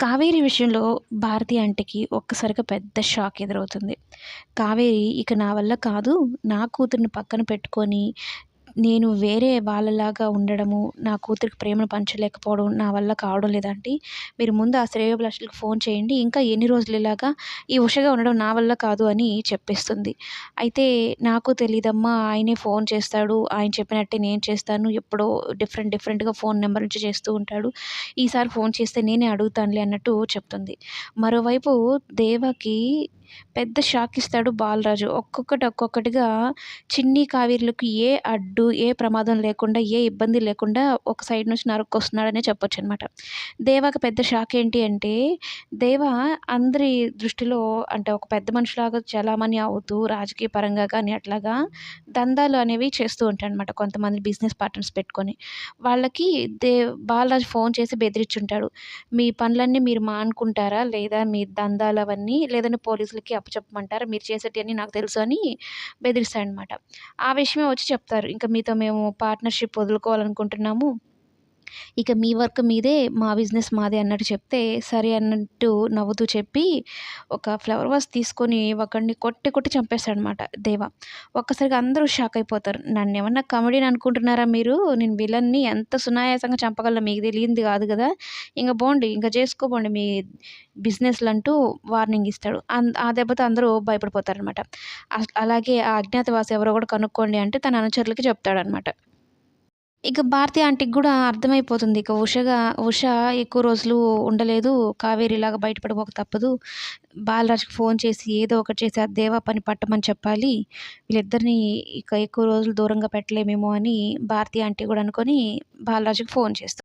కావేరి విషయంలో భారతి ఆంటీకి ఒక్కసారిగా పెద్ద షాక్ ఎదురవుతుంది. కావేరి ఇక నా వల్ల కాదు, నా కూతురిని పక్కన పెట్టుకొని నేను వేరే వాళ్ళలాగా ఉండడము, నా కూతురికి ప్రేమను పంచలేకపోవడం నా వల్ల కావడం లేదు ఆంటీ. మీరు ముందు ఆ శ్రేయోభిలాషులకి ఫోన్ చేయండి. ఇంకా ఎన్ని రోజులు ఇలాగా ఈ ఉషగా ఉండడం నా వల్ల కాదు అని చెప్పేస్తుంది. అయితే నాకు తెలీదమ్మా, ఆయనే ఫోన్ చేస్తాడు. ఆయన చెప్పినట్టే నేను చేస్తాను. ఎప్పుడో డిఫరెంట్‌గా ఫోన్ నంబర్ నుంచి చేస్తూ ఉంటాడు. ఈసారి ఫోన్ చేస్తే నేనే అడుగుతానులే అన్నట్టు చెప్తుంది. మరోవైపు దేవకి పెద్ద షాక్ ఇస్తాడు బాలరాజు. ఒక్కొక్కటిగా చిన్ని, కావేరులకు ఏ అడ్డు, ఏ ప్రమాదం లేకుండా, ఏ ఇబ్బంది లేకుండా ఒక సైడ్ నుంచి నరుక్కొస్తున్నాడనే చెప్పొచ్చనమాట. దేవాకి పెద్ద షాక్ ఏంటి అంటే, దేవ అందరి దృష్టిలో అంటే ఒక పెద్ద మనిషిలాగా చలామణి అవుతూ రాజకీయ పరంగా కానీ అట్లాగా దందాలు అనేవి చేస్తూ ఉంటాడనమాట. కొంతమంది బిజినెస్ పార్ట్నర్స్ పెట్టుకొని. వాళ్ళకి బాలరాజు ఫోన్ చేసి బెదిరిచ్చుంటాడు. మీ పనులన్నీ మీరు మానుకుంటారా? లేదా మీ దందాలవన్నీ లేదంటే పోలీసులకి అప్పచెప్పమంటారా? మీరు చేసేటియన్నీ నాకు తెలుసు అని బెదిరిస్తాడనమాట. ఆ విషయమే వచ్చి చెప్తారు. ఇంక మీతో మేము పార్ట్నర్‌షిప్ వదులుకోవాలనుకుంటున్నాము. ఇక మీ వర్క్ మీదే, మా బిజినెస్ మాదే అన్నట్టు చెప్తే, సరే అన్నట్టు నవ్వుతూ చెప్పి, ఒక ఫ్లవర్ వాస్ తీసుకొని ఒకడిని కొట్టి చంపేస్తాడనమాట దేవ. ఒక్కసారిగా అందరూ షాక్ అయిపోతారు. నన్నేమన్నా కమెడియన్ అనుకుంటున్నారా మీరు? నేను విలన్ని ఎంత సునాయాసంగా చంపగలనో మీకు తెలియంది కాదు గదా! ఇంక బోండి, ఇంక చేసుకోబోండి మీ బిజినెస్‌లంటూ వార్నింగ్ ఇస్తాడు. ఆ దెబ్బతో అందరూ భయపడిపోతారనమాట. అలాగే ఆ అజ్ఞాతవాసి ఎవరో కూడా కనుక్కోండి అంటే తన అనుచరులకి చెప్తాడనమాట. ఇక భారతి ఆంటీకి గూడా అర్థమైపోతుంది. ఇక ఉష ఎక్కువ రోజులు ఉండలేదు. కావేరిలాగా బయటపడిపోక తప్పదు. బాలరాజుకి ఫోన్ చేసి ఏదో ఒకటి చేసి ఆ దేవా పని పట్టమని చెప్పాలి. వీళ్ళిద్దరిని ఇక ఎక్కువ రోజులు దూరంగా పెట్టలేమేమో అని భారతి ఆంటీ గూడా అనుకోని బాలరాజుకి ఫోన్ చేస్తది.